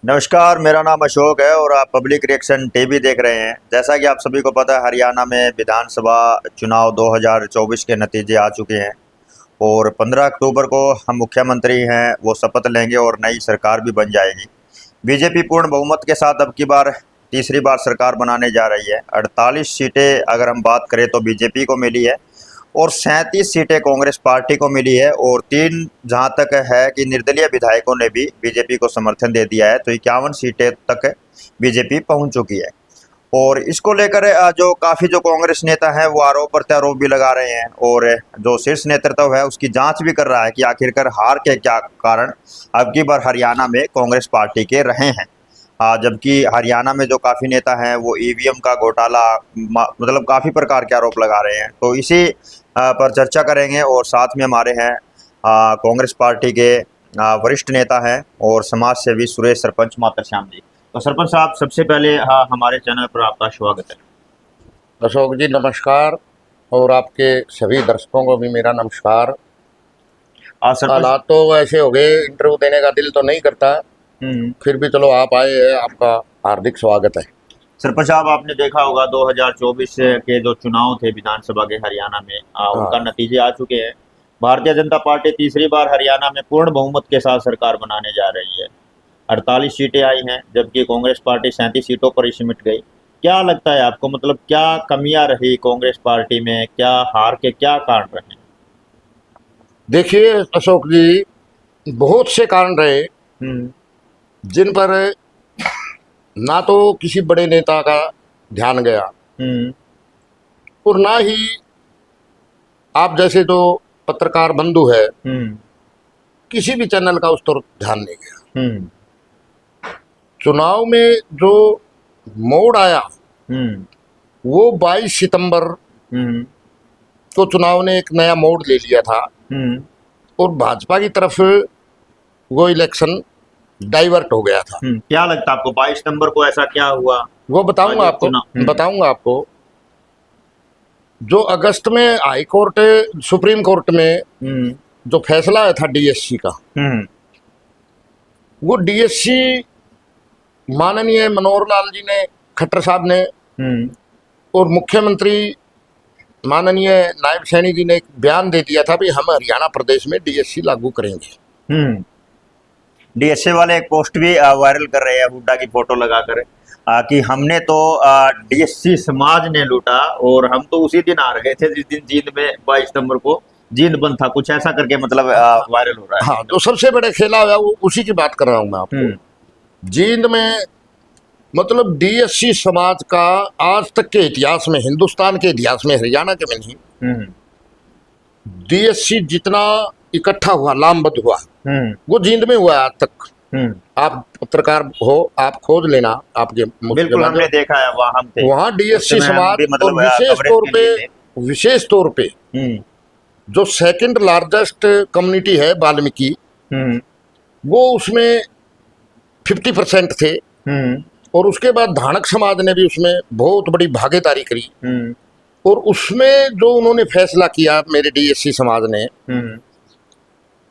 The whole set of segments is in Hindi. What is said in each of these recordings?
नमस्कार, मेरा नाम अशोक है और आप पब्लिक रिएक्शन टीवी देख रहे हैं। जैसा कि आप सभी को पता है, हरियाणा में विधानसभा चुनाव 2024 के नतीजे आ चुके हैं और 15 अक्टूबर को हम मुख्यमंत्री हैं वो शपथ लेंगे और नई सरकार भी बन जाएगी। बीजेपी पूर्ण बहुमत के साथ अब की बार तीसरी बार सरकार बनाने जा रही है। 48 सीटें अगर हम बात करें तो बीजेपी को मिली है और 37 सीटें कांग्रेस पार्टी को मिली है और 3 जहां तक है कि निर्दलीय विधायकों ने भी बीजेपी को समर्थन दे दिया है, तो 51 सीटें तक बीजेपी पहुंच चुकी है। और इसको लेकर जो कांग्रेस नेता हैं वो आरोप प्रत्यारोप भी लगा रहे हैं और जो शीर्ष नेतृत्व है उसकी जांच भी कर रहा है कि आखिरकार हार के क्या कारण अब की बार हरियाणा में कांग्रेस पार्टी के रहे हैं। जबकि हरियाणा में जो काफ़ी नेता हैं वो ईवीएम का घोटाला मतलब काफ़ी प्रकार के आरोप लगा रहे हैं, तो इसी पर चर्चा करेंगे। और साथ में हमारे हैं कांग्रेस पार्टी के वरिष्ठ नेता हैं और समाज सेवी सुरेश सरपंच मातरश्याम जी। तो सरपंच साहब, सबसे पहले हमारे चैनल पर आपका स्वागत है। अशोक जी नमस्कार, और आपके सभी दर्शकों को भी मेरा नमस्कार। हालात तो ऐसे हो गए, इंटरव्यू देने का दिल तो नहीं करता, फिर भी चलो आप आए हैं, आपका हार्दिक स्वागत है। सरपंच साहब, आपने देखा होगा 2024 के जो चुनाव थे विधानसभा के हरियाणा में, उनका नतीजे आ चुके हैं। भारतीय जनता पार्टी तीसरी बार हरियाणा में पूर्ण बहुमत के साथ सरकार बनाने जा रही है। 48 सीटें आई हैं, जबकि कांग्रेस पार्टी 37 सीटों पर ही सिमट गई। क्या लगता है आपको, मतलब क्या कमियां रही कांग्रेस पार्टी में, क्या हार के क्या कारण रहे? देखिए अशोक जी, बहुत से कारण रहे जिन पर ना तो किसी बड़े नेता का ध्यान गया और ना ही आप जैसे जो पत्रकार बंधु है किसी भी चैनल का उस पर ध्यान नहीं गया। चुनाव में जो मोड़ आया वो 22 सितंबर को चुनाव ने एक नया मोड़ ले लिया था और भाजपा की तरफ वो इलेक्शन डाइवर्ट हो गया था। क्या लगता है आपको 22 सितंबर को ऐसा क्या हुआ? वो बताऊंगा आपको। जो अगस्त में हाई कोर्ट सुप्रीम कोर्ट में जो फैसला आया था डीएससी का, वो डीएससी माननीय मनोहर लाल जी ने, खट्टर साहब ने और मुख्यमंत्री माननीय नायब सैनी जी ने एक बयान दे दिया था भी हम हरियाणा प्रदेश में डीएससी लागू करेंगे। डीएसए वाले एक पोस्ट भी वायरल कर रहे हैं हुड्डा की फोटो लगाकर कि हमने तो डीएससी समाज ने लूटा और हम तो उसी दिन आ रहे थे जिस दिन जींद में 22 सितंबर को जींद बंद था, कुछ ऐसा करके मतलब वायरल हो रहा है। हाँ, जो सबसे बड़े खेला हुआ वो उसी की बात कर रहा हूँ मैं आपको। जींद में मतलब डीएससी समाज का आज तक के इतिहास में, हिंदुस्तान के इतिहास में, हरियाणा के में नहीं, डीएससी जितना इकट्ठा हुआ, लामबद्ध हुआ, वो जींद में हुआ आज तक। आप पत्रकार हो, आप खोज लेना, आपके बिल्कुल हमने देखा है, वहाँ हम थे, वहाँ डीएससी समाज मतलब विशेष तौर पे जो सेकंड लार्जेस्ट कम्युनिटी है वाल्मीकि, वो उसमें 50% थे और उसके बाद धानक समाज ने भी उसमें बहुत बड़ी भागीदारी करी और उसमें जो उन्होंने फैसला किया मेरे डीएससी समाज ने,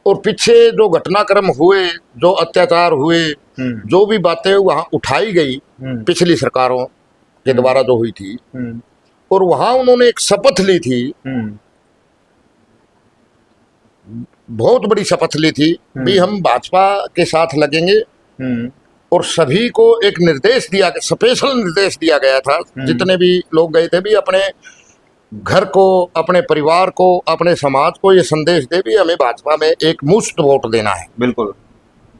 और पीछे जो घटनाक्रम हुए, जो अत्याचार हुए, जो भी बातें वहां उठाई गई पिछली सरकारों के द्वारा जो हुई थी, और वहां उन्होंने एक शपथ ली थी, बहुत बड़ी शपथ ली थी भी हम भाजपा के साथ लगेंगे। और सभी को एक निर्देश दिया, स्पेशल निर्देश दिया गया था, जितने भी लोग गए थे भी अपने घर को, अपने परिवार को, अपने समाज को ये संदेश दे भी हमें भाजपा में एक मुश्त वोट देना है। बिल्कुल,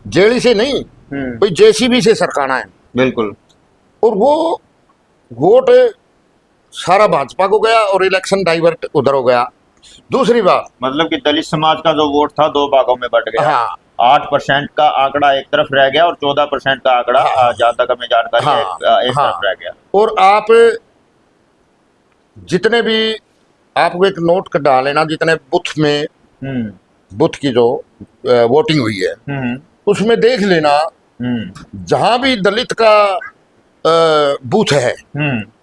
जेडी से नहीं, कोई जेसीबी से सरकाना है। बिल्कुल। और वो वोट सारा भाजपा को गया और इलेक्शन डाइवर्ट उधर हो गया। दूसरी बात, मतलब कि दलित समाज का जो वोट था 2 भागों में बट गया। हाँ, 8% का आंकड़ा एक तरफ रह गया और 14% का आंकड़ा जहां तक हमें जानकारी है एक तरफ रह गया। और आप जितने भी, आपको एक नोट कर डाल लेना, जितने बुथ में बुथ की जो वोटिंग हुई है उसमें देख लेना, जहां भी दलित का बूथ है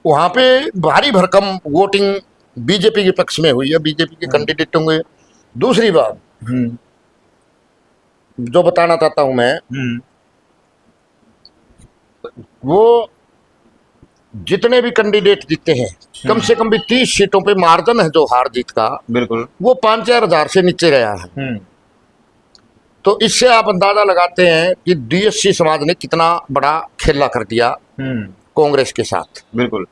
वहां पे भारी भरकम वोटिंग बीजेपी के पक्ष में हुई है, बीजेपी के कैंडिडेट होंगे। दूसरी बात जो बताना चाहता हूं मैं, वो जितने भी कैंडिडेट जीतते हैं कम से कम भी 30 सीटों पे मार्जिन है जो हार जीत का, बिल्कुल। वो 5-4 हजार से नीचे गया है। तो इससे आप अंदाजा लगाते हैं कि डीएससी समाज ने कितना बड़ा खेला कर दिया कांग्रेस के साथ। बिल्कुल।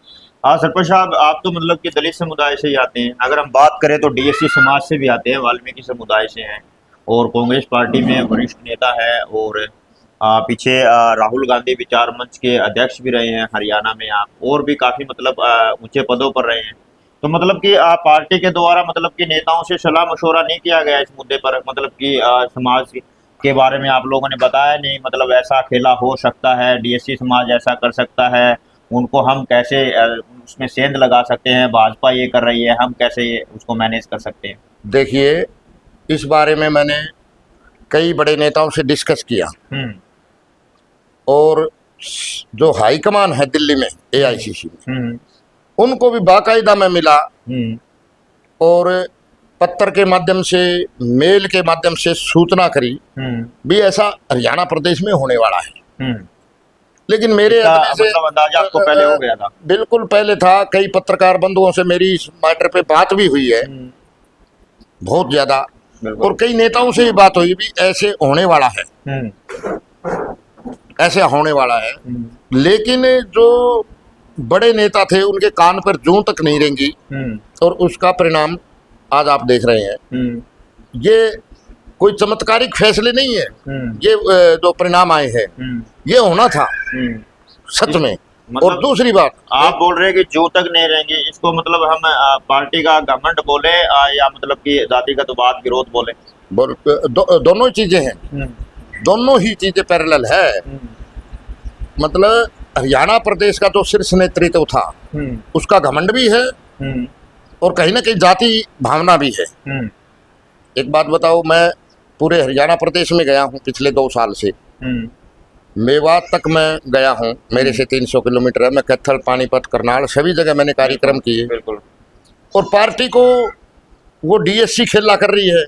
हाँ सरपंच साहब, आप तो मतलब कि दलित समुदाय से ही आते हैं। अगर हम बात करें तो डीएससी समाज से भी आते हैं, वाल्मीकि समुदाय से हैं, और कांग्रेस पार्टी में वरिष्ठ नेता है, और पीछे राहुल गांधी विचार मंच के अध्यक्ष भी रहे हैं हरियाणा में आप, और भी काफ़ी मतलब ऊंचे पदों पर रहे हैं। तो मतलब कि पार्टी के द्वारा मतलब कि नेताओं से सलाह मशवरा नहीं किया गया इस मुद्दे पर, मतलब कि समाज के बारे में आप लोगों ने बताया नहीं, मतलब ऐसा खेला हो सकता है, डीएससी समाज ऐसा कर सकता है, उनको हम कैसे उसमें सेंध लगा सकते हैं, भाजपा ये कर रही है, हम कैसे उसको मैनेज कर सकते हैं? देखिए, इस बारे में मैंने कई बड़े नेताओं से डिस्कस किया, और जो हाईकमान है दिल्ली में एआईसीसी में, उनको भी बाकायदा मैं मिला, और पत्र के माध्यम से, मेल के माध्यम से सूचना करी भी ऐसा हरियाणा प्रदेश में होने वाला है। लेकिन मेरे मतलब अंदाजा आपको पहले हो गया था? बिल्कुल पहले था। कई पत्रकार बंधुओं से मेरी इस मैटर पे बात भी हुई है, बहुत ज्यादा, और कई नेताओं से भी बात हुई भी ऐसे होने वाला है, ऐसे होने वाला है। लेकिन जो बड़े नेता थे उनके कान पर जूं तक नहीं रेंगी, और उसका परिणाम आज आप देख रहे हैं। ये कोई चमत्कारिक फैसले नहीं है, ये जो परिणाम आए हैं ये होना था सच में। मतलब और दूसरी बात, आप बोल रहे हैं कि जो तक नहीं रहेंगे, इसको मतलब हम पार्टी का घमंड बोले या मतलब कि जातिगत वाद विरोध बोले? दोनों ही चीजें हैं, दोनों ही चीजें पैरेलल है। मतलब हरियाणा प्रदेश का जो शीर्ष नेतृत्व था उसका घमंड भी है, और कहीं ना कहीं जाति भावना भी है। एक बात बताओ, मैं पूरे हरियाणा प्रदेश में गया हूँ पिछले 2 साल से, मेवात तक मैं गया हूँ, मेरे से 300 किलोमीटर है। मैं कैथल, पानीपत, करनाल सभी जगह मैंने कार्यक्रम किए। बिल्कुल। और पार्टी को वो डीएससी खेला कर रही है,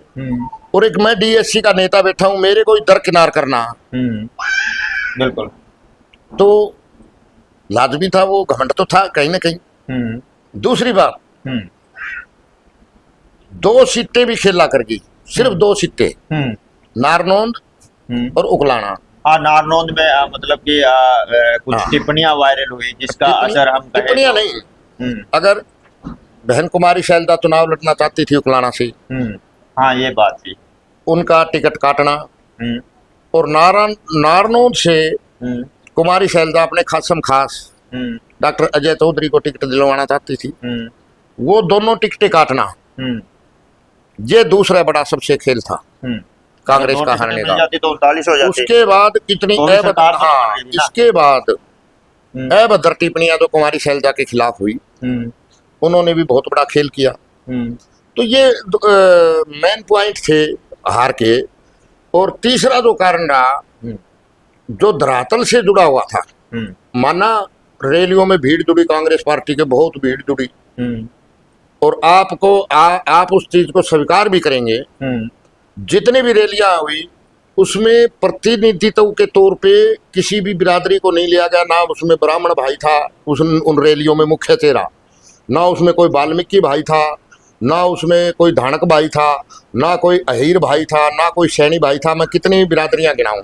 और एक मैं डीएससी का नेता बैठा हूँ, मेरे को दरकिनार करना। बिल्कुल। तो लाजमी था, वो घमंड तो था कहीं ना कहीं। दूसरी बात, 2 सीटें भी खेला कर गई, सिर्फ 2 सीटें, नारनौंद और उकलाना। हाँ, नारनौंद में मतलब कि कुछ टिप्पणियां वायरल हुई, जिसका असर हम कहें टिप्पणियां नहीं, अगर बहन कुमारी शैलजा चुनाव लड़ना चाहती थी उकलाना से, हाँ ये बात थी, उनका टिकट काटना, और नारनौंद से कुमारी शैलजा अपने खासम खास डॉक्टर अजय चौधरी को टिकट दिलवाना चाहती थी, वो दोनों टिकटें काटना, ये दूसरा बड़ा सबसे खेल था कांग्रेस का हारने का। तो 39 हो जाती। उसके बाद कितनी इसके बाद अभद्र टिप्पणियां जो कुमारी शैलजा के खिलाफ हुई, उन्होंने भी बहुत बड़ा खेल किया। तो ये मेन पॉइंट थे हार के। और तीसरा जो कारण रहा, जो धरातल से जुड़ा हुआ था, माना रैलियों में भीड़ जुड़ी, कांग्रेस पार्टी के बहुत भीड़ जुड़ी, और आपको आप उस चीज को स्वीकार भी करेंगे, जितने भी रैलियां हुई उसमें प्रतिनिधित्व के तौर पे किसी भी बिरादरी को नहीं लिया गया। ना उसमें ब्राह्मण भाई था उन रैलियों में मुख्य चेहरा, ना उसमें कोई वाल्मीकि भाई था, ना उसमें कोई धानक भाई था, ना कोई अहीर भाई था, ना कोई सैनी भाई था। मैं कितनी भी बिरादरियां गिनाऊं,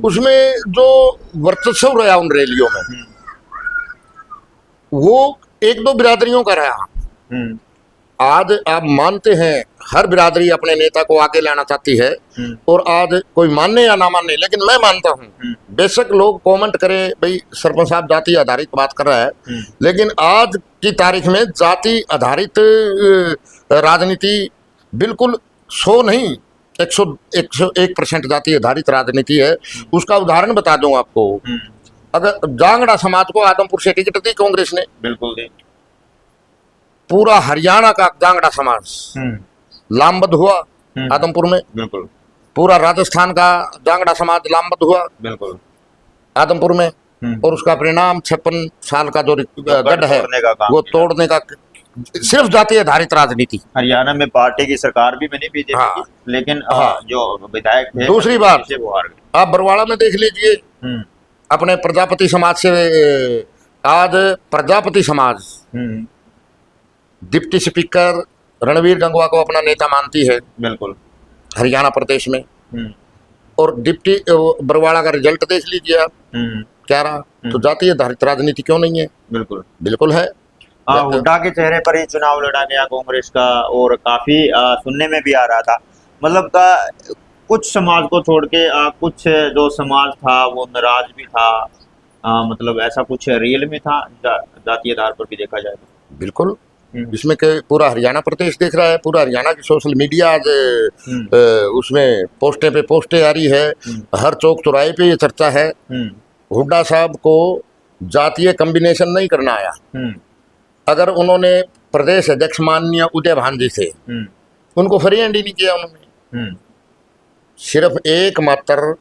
उसमें जो वर्चस्व रहा उन रैलियों में, वो 1-2 बिरादरियों का रहा। आज आप मानते हैं हर बिरादरी अपने नेता को आगे लाना चाहती है, और आज कोई मानने या ना मानने, लेकिन मैं मानता हूं, बेशक लोग कमेंट करें भाई सरपंच साहब जाति आधारित बात कर रहा है, लेकिन आज की तारीख में जाति आधारित राजनीति बिल्कुल 100 नहीं 101% जाति आधारित राजनीति है। उसका उदाहरण बता दूं आपको, अगर जांगड़ा समाज को आदमपुर से टिकट दी कांग्रेस ने, बिल्कुल दी, पूरा हरियाणा का जांगड़ा समाज लामबद्ध हुआ आदमपुर में, बिल्कुल। पूरा राजस्थान का जांगड़ा समाज लामबद्ध हुआ, बिल्कुल, आदमपुर में। और उसका परिणाम 56 साल का जो गढ़ है वो तोड़ने का, सिर्फ जाति आधारित राजनीति। हरियाणा में पार्टी की सरकार भी बनी बीजेपी की, लेकिन जो विधायक थे दूसरी बात, आप बरवाड़ा में देख लीजिए, अपने प्रजापति समाज से आज प्रजापति समाज डिप्टी स्पीकर रणवीर गंगवा को अपना नेता मानती है बिल्कुल हरियाणा प्रदेश में। और डिप्टी बरवाड़ा का रिजल्ट देख लीजिए आप क्या रहा। तो जातीय आधारित राजनीति क्यों नहीं है? बिल्कुल बिल्कुल है। हुड्डा के चेहरे पर ही चुनाव लड़ा गया कांग्रेस का, और काफी सुनने में भी आ रहा था, मतलब कुछ समाज को छोड़ के कुछ जो समाज था वो नाराज भी था, मतलब ऐसा कुछ रियल में था जातीय आधार पर भी देखा जाए तो। बिल्कुल, इसमें पूरा हरियाणा प्रदेश देख रहा है, पूरा हरियाणा की सोशल मीडिया आज उसमें पोस्टें पे पोस्टें आ रही है, हर चौक चौराहे पे ये चर्चा है। हुड्डा साहब को जातीय कॉम्बिनेशन नहीं करना आया। अगर उन्होंने प्रदेश अध्यक्ष माननीय उदय भान जी थे, उनको फ्री हैंड ही नहीं किया उन्होंने। सिर्फ एकमात्र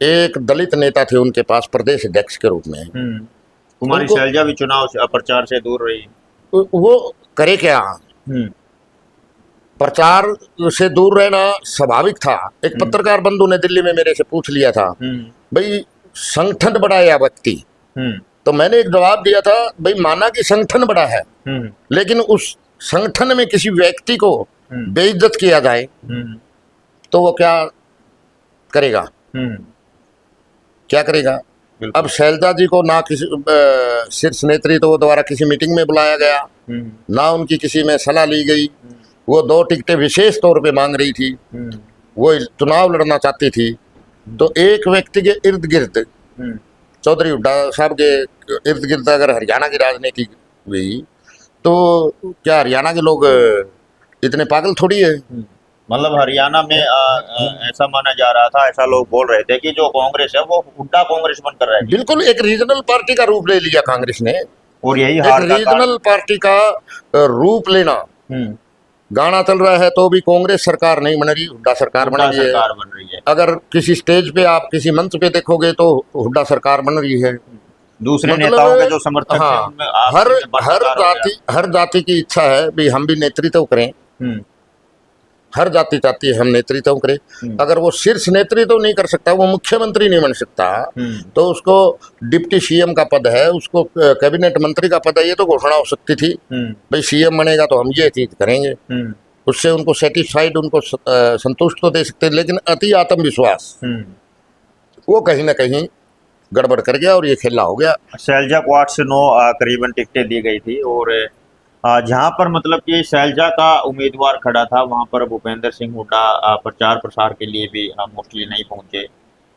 एक दलित नेता थे उनके पास प्रदेश अध्यक्ष के रूप में। कुमारी शैलजा भी चुनाव प्रचार से दूर रही। वो करे क्या? प्रचार से दूर रहना स्वाभाविक था। एक पत्रकार बंधु ने दिल्ली में मेरे से पूछ लिया था, भाई संगठन बड़ा या व्यक्ति? तो मैंने एक जवाब दिया था, भाई माना कि संगठन बड़ा है, लेकिन उस संगठन में किसी व्यक्ति को बेइज्जत किया जाए तो वो क्या करेगा? क्या करेगा? अब शैलजा जी को ना किसी शीर्ष नेतृत्व द्वारा किसी मीटिंग में बुलाया गया, ना उनकी किसी में सलाह ली गई। वो 2 टिकटें विशेष तौर पे मांग रही थी, वो चुनाव लड़ना चाहती थी। तो एक व्यक्ति के इर्द गिर्द, चौधरी हुड्डा साहब के इर्द गिर्द अगर हरियाणा की राजनीति हुई तो क्या हरियाणा के लोग इतने पागल थोड़ी है? मतलब हरियाणा में ऐसा माना जा रहा था, ऐसा लोग बोल रहे थे कि जो कांग्रेस है वो हुड्डा कांग्रेस बनकर रहे। बिल्कुल, एक रीजनल पार्टी का रूप ले लिया कांग्रेस ने, और यही रीजनल पार्टी का रूप लेना। गाना चल रहा है तो भी कांग्रेस सरकार नहीं बन रही, हुड्डा सरकार बन रही है। अगर किसी स्टेज पे आप किसी मंच पे देखोगे तो हुड्डा सरकार बन रही है। दूसरे नेताओं के जो समर्थक हर जाति की इच्छा है भी हम भी नेतृत्व करें। हर जाति चाहती है हम नेतृत्व करें। अगर वो शीर्ष नेतृत्व नहीं कर सकता, वो मुख्यमंत्री नहीं बन सकता, तो उसको डिप्टी सीएम का पद है, उसको कैबिनेट मंत्री का पद है, ये तो घोषणा हो सकती थी भाई सीएम बनेगा तो हम ये चीज करेंगे। उससे उनको सेटिस्फाइड, उनको संतुष्ट तो दे सकते, लेकिन अति आत्मविश्वास वो कहीं ना कहीं गड़बड़ कर गया और ये खेला हो गया। शैलजा को 8 से 9 करीबन टिकटें दी गई थी, और जहां पर मतलब कि शैलजा का उम्मीदवार खड़ा था वहां पर भूपेंद्र सिंह हुड्डा प्रचार प्रसार के लिए भी मोस्टली नहीं पहुंचे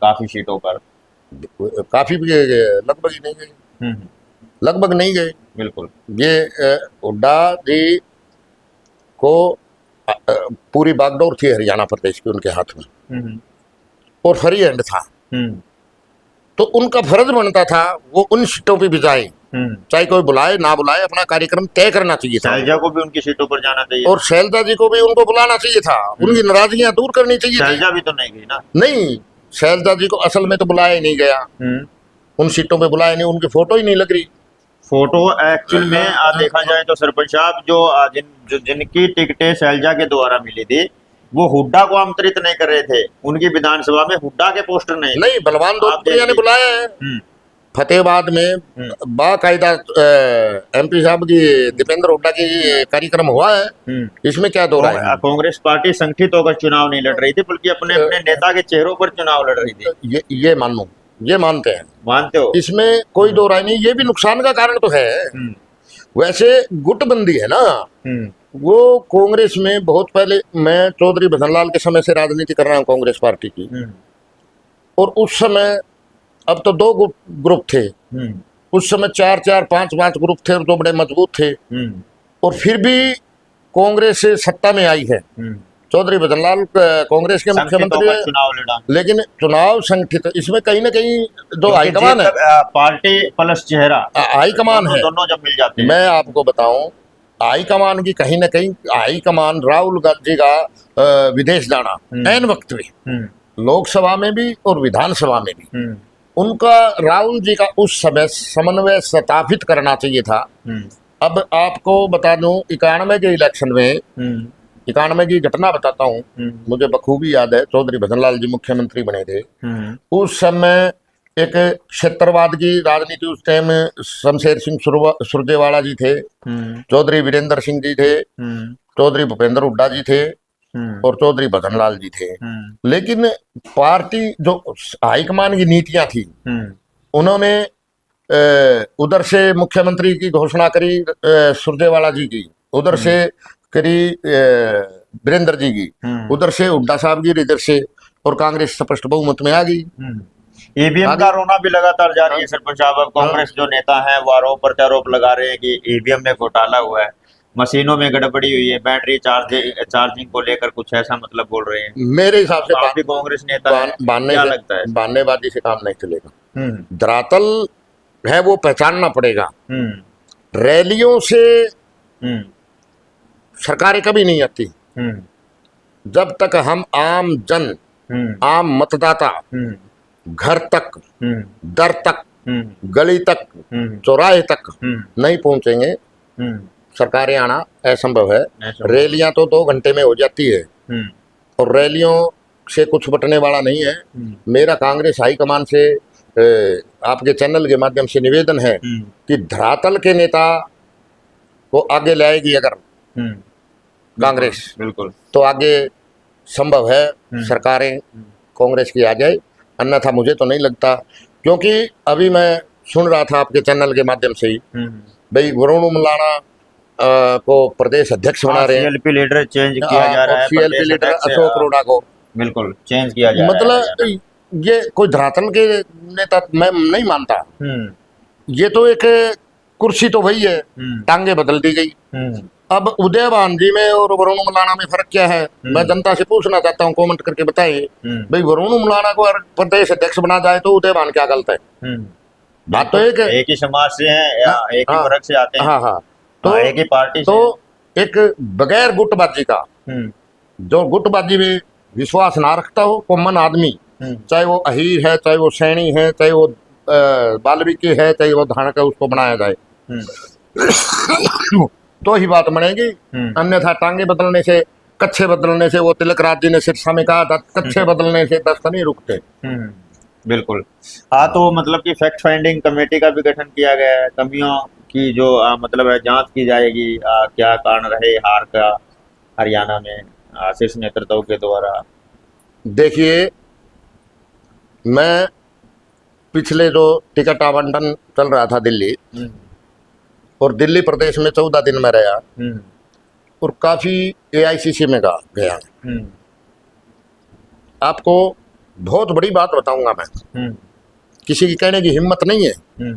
काफी सीटों पर। काफी भी लगभग ही नहीं गए, लगभग नहीं गए। बिल्कुल, ये हुड्डा जी को पूरी बागडोर थी हरियाणा प्रदेश की उनके हाथ में, और फ्री हैंड था। तो उनका फर्ज बनता था वो उन सीटों पे भी जाए, चाहे कोई बुलाए ना बुलाए, अपना कार्यक्रम तय करना चाहिए था। शैलजा को भी उनकी सीटों पर जाना चाहिए, और शैलजा जी को भी उनको बुलाना चाहिए था, उनकी नाराजगियां दूर करनी चाहिए। शैलजा भी तो नहीं गई ना? नहीं, शैलजा जी को असल में तो बुलाया ही नहीं गया, उन सीटों पे बुलाया नहीं, उनकी फोटो ही नहीं लग रही। फोटो एक्चुअल में देखा जाए तो सरपंच साहब जिनकी टिकटें शैलजा के द्वारा मिली थी वो हुड्डा को आमंत्रित नहीं कर रहे थे, उनकी विधानसभा में हुड्डा के पोस्टर नहीं बलवान दोपत्रिया ने बुलाया है। फतेहाबाद में बाकायदा एमपी साहब की दीपेंद्र हुड्डा की कार्यक्रम हुआ है, इसमें क्या दो राय है? कांग्रेस पार्टी संगठित होकर चुनाव नहीं लड़ रही थी, बल्कि अपने अपने नेता के चेहरों पर चुनाव लड़ रही थी। ये मानो, ये मानते हैं, मानते हो? इसमें कोई दो राय नहीं। ये भी नुकसान का कारण तो है। वैसे गुटबंदी है ना, वो कांग्रेस में बहुत पहले, मैं चौधरी भजनलाल के समय से राजनीति कर रहा हूँ कांग्रेस पार्टी की, और उस समय, अब तो 2 ग्रुप थे, उस समय 4-4, 5-5 ग्रुप थे, और तो बड़े मजबूत थे, और फिर भी कांग्रेस से सत्ता में आई है। चौधरी भजनलाल कांग्रेस के मुख्यमंत्री है, लेकिन चुनाव संगठित, इसमें कहीं ना कहीं जो हाईकमान है, पार्टी प्लस चेहरा हाईकमान है, दोनों जब मिल जाते हैं। मैं आपको बताऊं, हाईकमान की कहीं ना कहीं, हाईकमान राहुल गांधी का विदेश जाना ऐन वक्त में, लोकसभा में भी और विधानसभा में भी, उनका राहुल जी का उस समय समन्वय स्थापित करना चाहिए था। अब आपको बता दूं, 91 के इलेक्शन में, 91 की घटना बताता हूँ, मुझे बखूबी याद है। चौधरी भजनलाल जी मुख्यमंत्री बने थे, उस समय एक क्षेत्रवाद की राजनीति उस टाइम शमशेर सिंह सुरजेवाला जी थे, चौधरी वीरेंद्र सिंह जी थे, चौधरी भूपेंद्र हुड्डा जी थे और चौधरी भजनलाल जी थे। लेकिन पार्टी जो हाईकमान की नीतियां थी, उन्होंने उधर से मुख्यमंत्री की घोषणा करी सुरजेवाला जी की, उधर से करी वीरेंद्र जी की, उधर से हुड्डा साहब की, इधर से, और कांग्रेस स्पष्ट बहुमत में आ गई। ईवीएम का रोना भी लगातार जारी है सरपंच साहब। अब कांग्रेस जो नेता हैं वो आरोप प्रत्यारोप लगा रहे हैं कि ईवीएम में घोटाला हुआ है, मशीनों में गड़बड़ी हुई है, बैटरी चार्जिंग को लेकर कुछ ऐसा मतलब बोल रहे हैं। मेरे हिसाब से आप भी कांग्रेस नेता हैं, क्या लगता है? बहानेबाजी से काम नहीं चलेगा। धरातल है वो पहचानना पड़ेगा। रैलियों से सरकारें कभी नहीं आती जब तक हम आम जन, आम मतदाता घर तक, दर तक, गली तक, चौराहे तक नहीं पहुंचेंगे, सरकारें आना असंभव है। रैलियां तो 2 घंटे में हो जाती है और रैलियों से कुछ बटने वाला नहीं है। मेरा कांग्रेस हाईकमान से आपके चैनल के माध्यम से निवेदन है कि धरातल के नेता को आगे लाएगी अगर कांग्रेस, बिल्कुल, तो आगे संभव है सरकारें कांग्रेस की आ जाए, अन्यथा मुझे तो नहीं लगता। क्योंकि अभी मैं सुन रहा था आपके चैनल के माध्यम से ही, भाई वरुण मुलाना को प्रदेश अध्यक्ष बना रहे हैं, सीएलपी लीडर चेंज किया जा रहा है, सीएलपी लीडर अशोक अरोड़ा को बिल्कुल चेंज किया जा मतलब रहा है। ये कोई धरातल के नेता मैं नहीं मानता। ये तो एक कुर्सी तो वही है, टांगे बदल दी गई। अब उदयभान जी में और वरुण मुलाना में फर्क क्या है, मैं जनता से पूछना चाहता हूँ, कमेंट करके बताइए। भाई वरुण मुलाना को अगर प्रदेश अध्यक्ष बना जाए तो उदयभान क्या गलत है? बात तो एक ही समाज से है या एक ही वर्ग से आते हैं। हाँ, तो एक ही पार्टी तो एक बगैर गुटबाजी का, जो गुटबाजी में विश्वास ना रखता हो, कॉमन आदमी, चाहे वो अहीर है, चाहे वो सैनी है, चाहे वो बाल्मीकि है, चाहे वो धानक है, उसको बनाया जाए तो ही बात बनेगी। अन्यथा टांगे बदलने से, कच्छे बदलने से, वो तिलक राज जी ने सिरसा में कहा था, कच्छे बदलने से दस्त नहीं रुकते। बिल्कुल। हाँ, तो मतलब कि फैक्ट फाइंडिंग कमेटी का भी गठन किया गया है, कमियों की जो मतलब है जांच की जाएगी, क्या कारण रहे हार का हरियाणा में आशीष नेतृत्व के द्वारा। देखिए, मैं पिछले जो टिकट आवंटन चल रहा था दिल्ली, और दिल्ली प्रदेश में 14 दिन में रहा और काफी एआईसीसी में गया। आपको बहुत बड़ी बात बताऊंगा मैं, किसी की कहने की हिम्मत नहीं है,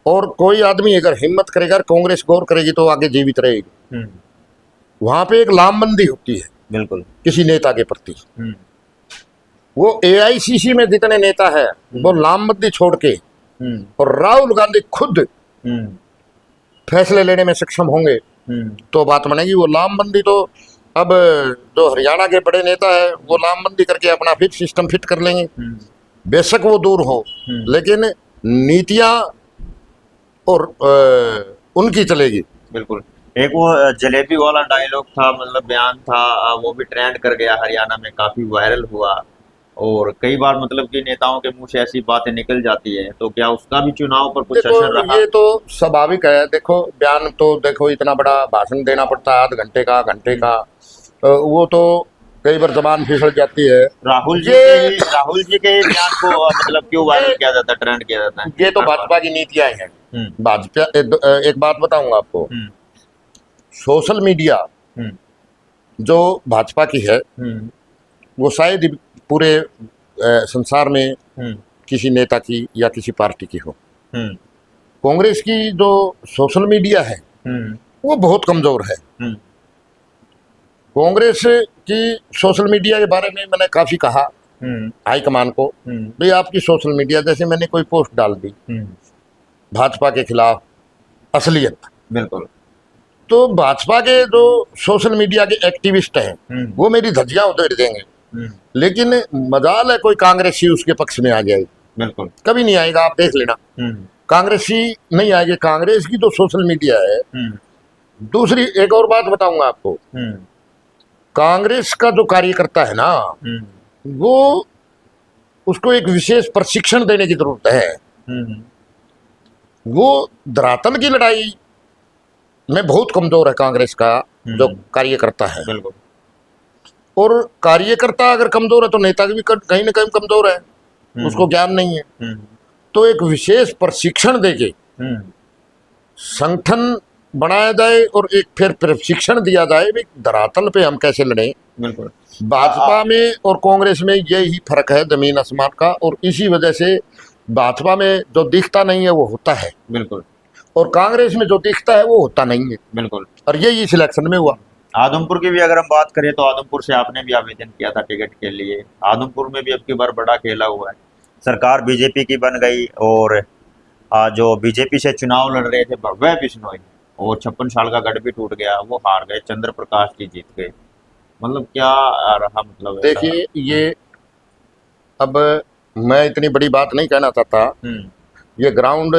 और कोई आदमी अगर हिम्मत करेगा, कांग्रेस गौर करेगी तो आगे जीवित रहेगी। वहां पे एक लामबंदी होती है बिल्कुल किसी नेता के प्रति। वो एआईसीसी में जितने नेता है वो लामबंदी छोड़ के, और राहुल गांधी खुद फैसले लेने में सक्षम होंगे तो बात बनेगी। वो लामबंदी तो अब जो हरियाणा के बड़े नेता है वो लामबंदी करके अपना फिट सिस्टम फिट कर लेंगे, बेशक वो दूर हो, लेकिन नीतियां और उनकी चलेगी। बिल्कुल। एक वो जलेबी वाला डायलॉग था, मतलब बयान था, वो भी ट्रेंड कर गया हरियाणा में, काफी वायरल हुआ, और कई बार मतलब कि नेताओं के मुंह से ऐसी बातें निकल जाती है, तो क्या उसका भी चुनाव पर कुछ असर रहा? ये तो स्वाभाविक है। देखो, बयान तो देखो, इतना बड़ा भाषण देना पड़ता है, आध घंटे का, वो तो कई बार जबान फिसल जाती है। राहुल जी के बयान को मतलब क्यों वायरल किया जाता है, ट्रेंड किया जाता है? ये तो भाजपा की नीतियां हैं। भाजपा, एक बात बताऊंगा आपको, सोशल मीडिया जो भाजपा की है वो शायद पूरे संसार में किसी नेता की या किसी पार्टी की हो। कांग्रेस की जो सोशल मीडिया है वो बहुत कमजोर है। कांग्रेस की सोशल मीडिया के बारे में मैंने काफी कहा हाईकमान को, भाई आपकी सोशल मीडिया, जैसे मैंने कोई पोस्ट डाल दी भाजपा के खिलाफ असलियत, बिल्कुल, तो भाजपा के जो सोशल मीडिया के एक्टिविस्ट हैं वो मेरी धज्जियां उधेड़ देंगे, लेकिन मजाल है कोई कांग्रेसी उसके पक्ष में आ जाए। बिल्कुल, कभी नहीं आएगा, आप देख लेना, कांग्रेसी नहीं आएगी। कांग्रेस की जो सोशल मीडिया है। दूसरी एक और बात बताऊंगा आपको, कांग्रेस का जो कार्यकर्ता है ना, वो उसको एक विशेष प्रशिक्षण देने की जरूरत है। हम्म, वो धरातल की लड़ाई में बहुत कमजोर है कांग्रेस का जो कार्यकर्ता है। बिल्कुल। और कार्यकर्ता अगर कमजोर है तो नेता भी कहीं ना कहीं कमजोर है, उसको ज्ञान नहीं है। तो एक विशेष प्रशिक्षण देके संगठन बनाया जाए और एक फिर प्रशिक्षण दिया जाए भी धरातल पे हम कैसे लड़ें। बिल्कुल। भाजपा में और कांग्रेस में यही फर्क है जमीन आसमान का, और इसी वजह से भाजपा में जो दिखता नहीं है वो होता है, बिल्कुल। और कांग्रेस में जो दिखता है वो होता नहीं है। बिल्कुल। और यही सिलेक्शन में हुआ। आदमपुर की भी अगर हम बात करें तो आदमपुर से आपने भी आवेदन किया था टिकट के लिए। आदमपुर में भी अब की बार बड़ा खेला हुआ है, सरकार बीजेपी की बन गई और जो बीजेपी से चुनाव लड़ रहे थे भव्य बिश्नोई, और 56 साल का गढ़ भी टूट गया, वो हार गए, चंद्र प्रकाश जी जीत गए। मतलब क्या रहा, मतलब देखिए ये अब मैं इतनी बड़ी बात नहीं कहना चाहता। ये ग्राउंड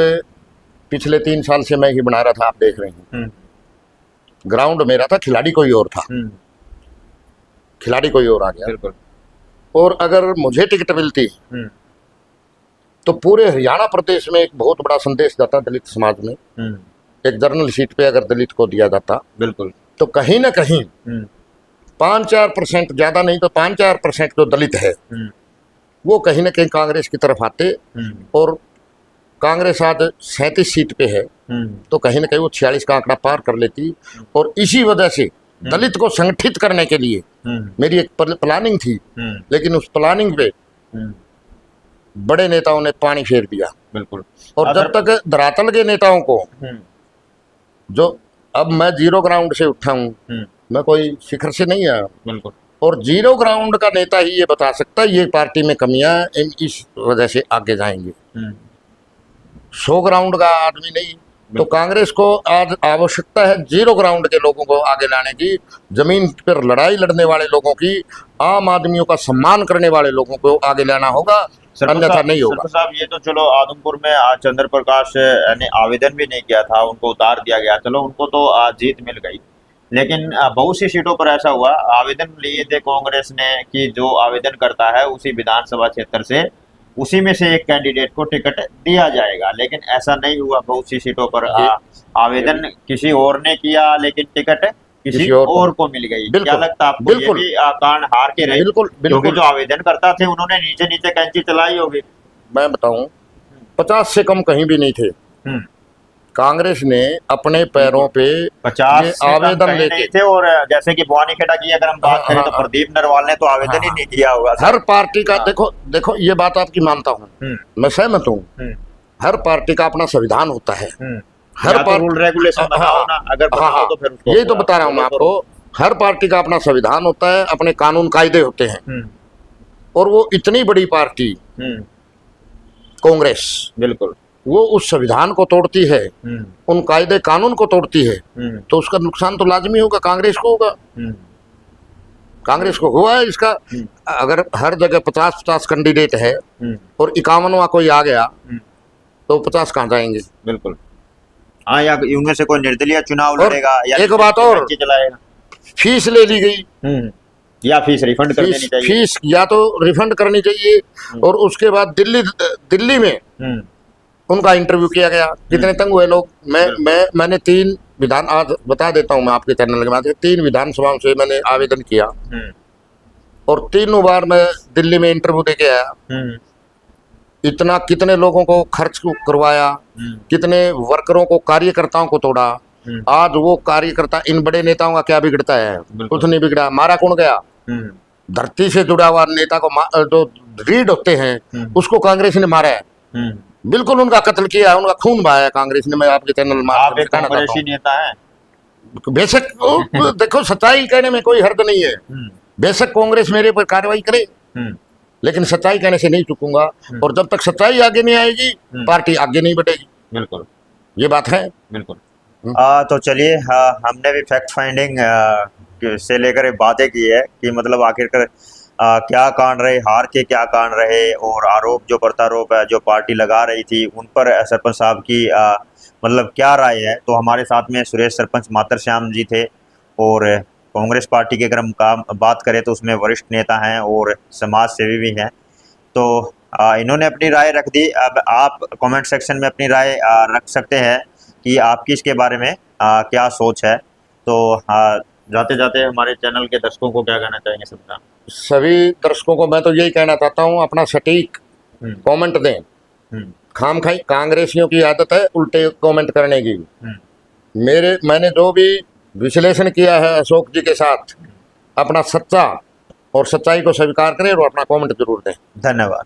पिछले 3 साल से मैं ही बना रहा था, आप देख रहे हैं। ग्राउंड मेरा था, खिलाड़ी कोई और था, खिलाड़ी कोई और आ गया। बिल्कुल। और अगर मुझे टिकट मिलती तो पूरे हरियाणा प्रदेश में एक बहुत बड़ा संदेश जाता दलित समाज में। एक जर्नल सीट पे अगर दलित को दिया जाता, बिल्कुल, तो कहीं ना कहीं 5-4%, ज्यादा नहीं तो 5-4% जो दलित है वो कहीं ना कहीं कांग्रेस की तरफ आते। और कांग्रेस आज 37 सीट पे है, तो कहीं ना कहीं वो 46 का आंकड़ा पार कर लेती। और इसी वजह से दलित को संगठित करने के लिए मेरी एक प्लानिंग थी, लेकिन उस प्लानिंग पे बड़े नेताओं ने पानी फेर दिया। बिल्कुल। और जब तक धरातल के नेताओं को, जो अब मैं 0 ग्राउंड से उठा हूँ, मैं कोई शिखर से नहीं आया। बिल्कुल। और 0 ग्राउंड का नेता ही ये बता सकता है ये पार्टी में कमियां हैं, इस वजह से आगे जाएंगे। 100 ग्राउंड का आदमी नहीं। तो कांग्रेस को आज आवश्यकता है 0 ग्राउंड के लोगों को आगे लाने की, जमीन पर लड़ाई लड़ने वाले लोगों की, आम आदमियों का सम्मान करने वाले लोगों को आगे लाना होगा, अन्यथा नहीं होगा। सरपंच साहब, ये तो चलो आदमपुर में आज चंद्र प्रकाश ने आवेदन भी नहीं किया था, उनको उतार दिया गया, चलो उनको तो आज जीत मिल गई। लेकिन बहुत सी सीटों पर ऐसा हुआ, आवेदन लिए थे कांग्रेस ने कि जो आवेदन करता है उसी विधानसभा क्षेत्र से उसी में से एक कैंडिडेट को टिकट दिया जाएगा, लेकिन ऐसा नहीं हुआ। बहुत सी सीटों पर आवेदन किसी और ने किया, लेकिन टिकट किसी और को मिल गई। क्या लगता है आपको, ये भी कारण हार के रहे? बिल्कुल, क्योंकि जो आवेदन करता थे उन्होंने नीचे नीचे कैंची चलाई होगी। मैं बताऊं, 50 से कम कहीं भी नहीं थे। कांग्रेस ने अपने पैरों पे 50 आवेदन लेके थे। और जैसे कि भवानीखेड़ा की अगर हम बात करें तो प्रदीप नरवाल ने तो आवेदन ही नहीं किया होगा। हर पार्टी का देखो ये बात आपकी मानता हूँ, मैं सहमत हूँ। हर पार्टी का अपना संविधान होता है, हर रूल रेगुलेशन बनाओ ना, अगर बनाओ तो फिर उसको यही तो बता रहा हूँ मैं आपको। हर पार्टी का अपना संविधान होता है, अपने कानून कायदे होते हैं। और वो इतनी बड़ी पार्टी कांग्रेस, बिल्कुल, वो उस संविधान को तोड़ती है, उन कायदे कानून को तोड़ती है, तो उसका नुकसान तो लाजमी होगा, कांग्रेस को होगा। कांग्रेस को हुआ है इसका। अगर हर जगह 50-50 कैंडिडेट है और 51वां कोई आ गया तो 50 कहाँ जाएंगे? बिल्कुल। हाँ, या उनमें से कोई निर्दलीय चुनाव लड़ेगा, या एक बात और, चलाएगा। फीस ले ली गई, या फीस रिफंड कर देनी चाहिए। फीस या तो रिफंड करनी चाहिए। और उसके बाद दिल्ली में उनका इंटरव्यू किया गया, कितने तंग हुए लोग। मैंने 3 विधान, आज बता देता हूं मैं आपके चैनल के माध्यम से, 3 विधानसभाओं से मैंने आवेदन किया और 3 बार मैं दिल्ली में इंटरव्यू दे के आया। इतना कितने लोगों को खर्च करवाया, कितने वर्करों को, कार्यकर्ताओं को तोड़ा। आज वो कार्यकर्ता, इन बड़े नेताओं का क्या बिगड़ता है? कुछ नहीं बिगड़ा। मारा कौन गया? धरती से जुड़ा हुआ नेता को, जो रीढ़ होते हैं उसको कांग्रेस ने मारा है। बिल्कुल उनका कत्ल किया है, उनका खून बहाया कांग्रेस ने। मैं आपके चैनल में आप एक कांग्रेसी नेता हैं, बेशक। देखो, सच्चाई कहने में कोई हर्ज नहीं है। बेशक कांग्रेस मेरे पर कार्रवाई करे, लेकिन सच्चाई कहने से नहीं चुकूंगा। और जब तक सच्चाई आगे नहीं आएगी, पार्टी आगे नहीं बढ़ेगी। बिल्कुल, ये बात है। बिल्कुल। तो चलिए, हमने भी फैक्ट फाइंडिंग से लेकर बातें की है कि मतलब आखिरकार क्या कारण रहे, हार के क्या कारण रहे, और आरोप जो प्रत्यारोप है जो पार्टी लगा रही थी उन पर सरपंच साहब की मतलब क्या राय है। तो हमारे साथ में सुरेश सरपंच मातर श्याम जी थे, और कांग्रेस पार्टी के अगर हम बात करें तो उसमें वरिष्ठ नेता हैं और समाज सेवी भी हैं। तो इन्होंने अपनी राय रख दी। अब आप कमेंट सेक्शन में अपनी राय रख सकते हैं कि आपकी इसके बारे में क्या सोच है। तो जाते जाते हमारे चैनल के दर्शकों को क्या कहना चाहेंगे सबका? सभी दर्शकों को मैं तो यही कहना चाहता हूँ, अपना सटीक कमेंट दें। खाम खाई कांग्रेसियों की आदत है उल्टे कमेंट करने की। मैंने जो भी विश्लेषण किया है अशोक जी के साथ, अपना सच्चा और सच्चाई को स्वीकार करें और अपना कमेंट जरूर दें। धन्यवाद।